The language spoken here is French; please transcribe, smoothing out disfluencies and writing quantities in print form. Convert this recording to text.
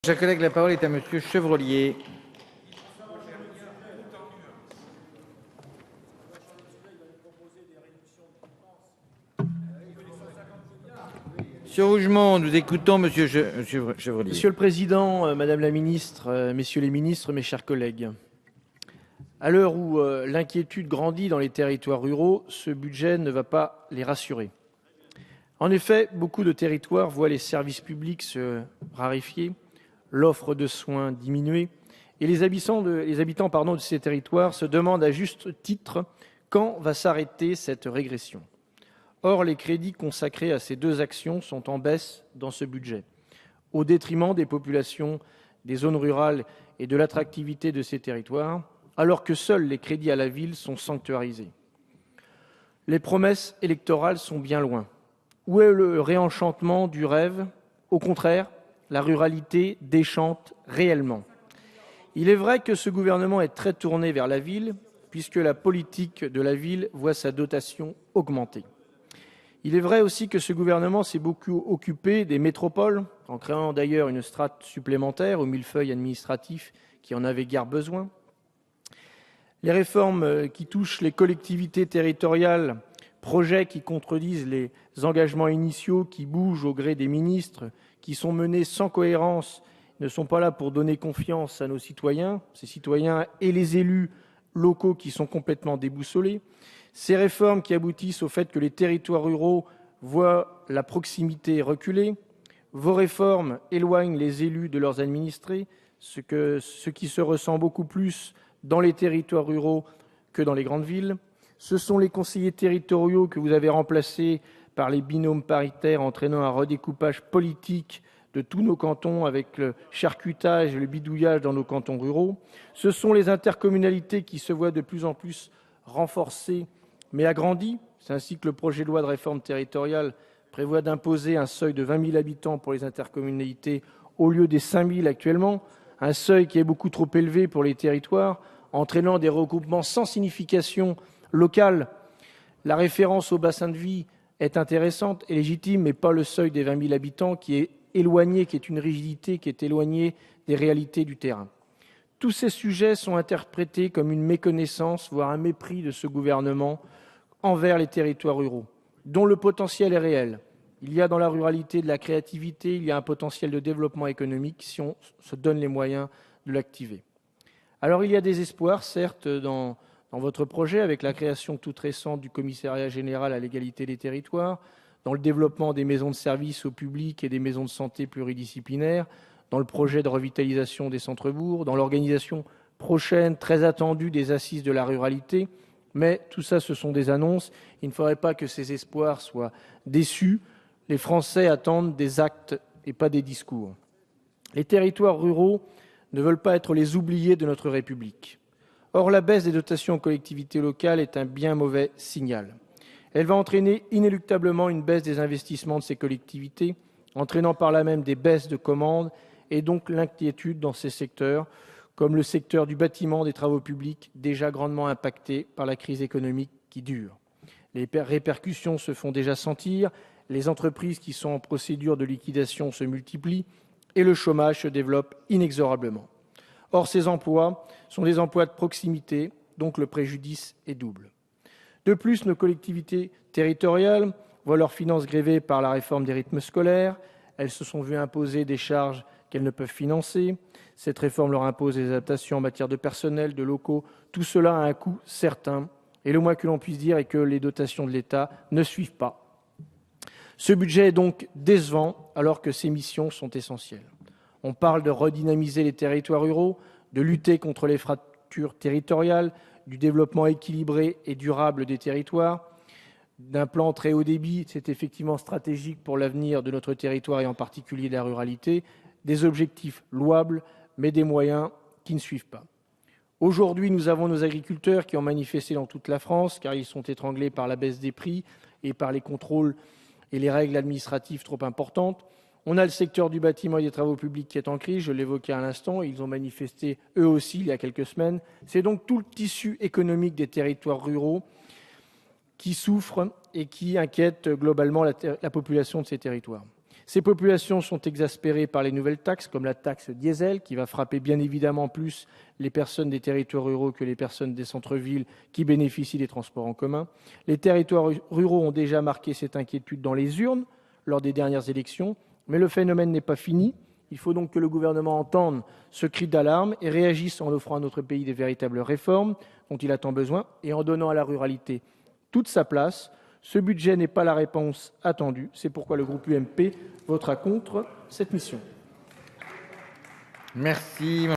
Chers collègues, la parole est à Monsieur Chevrollier. Monsieur Rougemont, nous écoutons Monsieur Chevrollier. Monsieur le Président, Madame la Ministre, Messieurs les Ministres, mes chers collègues, à l'heure où l'inquiétude grandit dans les territoires ruraux, ce budget ne va pas les rassurer. En effet, beaucoup de territoires voient les services publics se raréfier, l'offre de soins diminuer, et les habitants de ces territoires se demandent à juste titre quand va s'arrêter cette régression. Or, les crédits consacrés à ces deux actions sont en baisse dans ce budget, au détriment des populations des zones rurales et de l'attractivité de ces territoires, alors que seuls les crédits à la ville sont sanctuarisés. Les promesses électorales sont bien loin. Où est le réenchantement du rêve? Au contraire, la ruralité déchante réellement. Il est vrai que ce gouvernement est très tourné vers la ville, puisque la politique de la ville voit sa dotation augmenter. Il est vrai aussi que ce gouvernement s'est beaucoup occupé des métropoles, en créant d'ailleurs une strate supplémentaire au millefeuille administratif qui en avait guère besoin. Les réformes qui touchent les collectivités territoriales, projets qui contredisent les engagements initiaux, qui bougent au gré des ministres, qui sont menés sans cohérence, ne sont pas là pour donner confiance à nos citoyens, ces citoyens et les élus locaux qui sont complètement déboussolés. Ces réformes qui aboutissent au fait que les territoires ruraux voient la proximité reculer. Vos réformes éloignent les élus de leurs administrés, ce qui se ressent beaucoup plus dans les territoires ruraux que dans les grandes villes. Ce sont les conseillers territoriaux que vous avez remplacés par les binômes paritaires, entraînant un redécoupage politique de tous nos cantons avec le charcutage et le bidouillage dans nos cantons ruraux. Ce sont les intercommunalités qui se voient de plus en plus renforcées mais agrandi. C'est ainsi que le projet de loi de réforme territoriale prévoit d'imposer un seuil de 20 000 habitants pour les intercommunalités au lieu des 5 000 actuellement, un seuil qui est beaucoup trop élevé pour les territoires, entraînant des regroupements sans signification locale. La référence au bassin de vie est intéressante et légitime, mais pas le seuil des 20 000 habitants qui est éloigné, qui est une rigidité, qui est éloignée des réalités du terrain. Tous ces sujets sont interprétés comme une méconnaissance, voire un mépris de ce gouvernement envers les territoires ruraux, dont le potentiel est réel. Il y a dans la ruralité de la créativité, il y a un potentiel de développement économique si on se donne les moyens de l'activer. Alors il y a des espoirs, certes, dans votre projet, avec la création toute récente du Commissariat général à l'égalité des territoires, dans le développement des maisons de services au public et des maisons de santé pluridisciplinaires, dans le projet de revitalisation des centres-bourgs, dans l'organisation prochaine, très attendue, des assises de la ruralité. Mais tout ça, ce sont des annonces. Il ne faudrait pas que ces espoirs soient déçus. Les Français attendent des actes et pas des discours. Les territoires ruraux ne veulent pas être les oubliés de notre République. Or, la baisse des dotations aux collectivités locales est un bien mauvais signal. Elle va entraîner inéluctablement une baisse des investissements de ces collectivités, entraînant par là même des baisses de commandes et donc l'inquiétude dans ces secteurs, comme le secteur du bâtiment, des travaux publics, déjà grandement impacté par la crise économique qui dure. Les répercussions se font déjà sentir, les entreprises qui sont en procédure de liquidation se multiplient et le chômage se développe inexorablement. Or, ces emplois sont des emplois de proximité, donc le préjudice est double. De plus, nos collectivités territoriales voient leurs finances grévées par la réforme des rythmes scolaires. Elles se sont vues imposer des charges qu'elles ne peuvent financer. Cette réforme leur impose des adaptations en matière de personnel, de locaux. Tout cela a un coût certain. Et le moins que l'on puisse dire est que les dotations de l'État ne suivent pas. Ce budget est donc décevant alors que ses missions sont essentielles. On parle de redynamiser les territoires ruraux, de lutter contre les fractures territoriales, du développement équilibré et durable des territoires, d'un plan très haut débit, c'est effectivement stratégique pour l'avenir de notre territoire et en particulier de la ruralité, des objectifs louables, mais des moyens qui ne suivent pas. Aujourd'hui, nous avons nos agriculteurs qui ont manifesté dans toute la France, car ils sont étranglés par la baisse des prix et par les contrôles et les règles administratives trop importantes. On a le secteur du bâtiment et des travaux publics qui est en crise, je l'évoquais à l'instant, ils ont manifesté eux aussi il y a quelques semaines. C'est donc tout le tissu économique des territoires ruraux qui souffre et qui inquiète globalement la population de ces territoires. Ces populations sont exaspérées par les nouvelles taxes, comme la taxe diesel, qui va frapper bien évidemment plus les personnes des territoires ruraux que les personnes des centres-villes qui bénéficient des transports en commun. Les territoires ruraux ont déjà marqué cette inquiétude dans les urnes lors des dernières élections, mais le phénomène n'est pas fini. Il faut donc que le gouvernement entende ce cri d'alarme et réagisse en offrant à notre pays des véritables réformes dont il a tant besoin et en donnant à la ruralité toute sa place. Ce budget n'est pas la réponse attendue. C'est pourquoi le groupe UMP votera contre cette mission. Merci.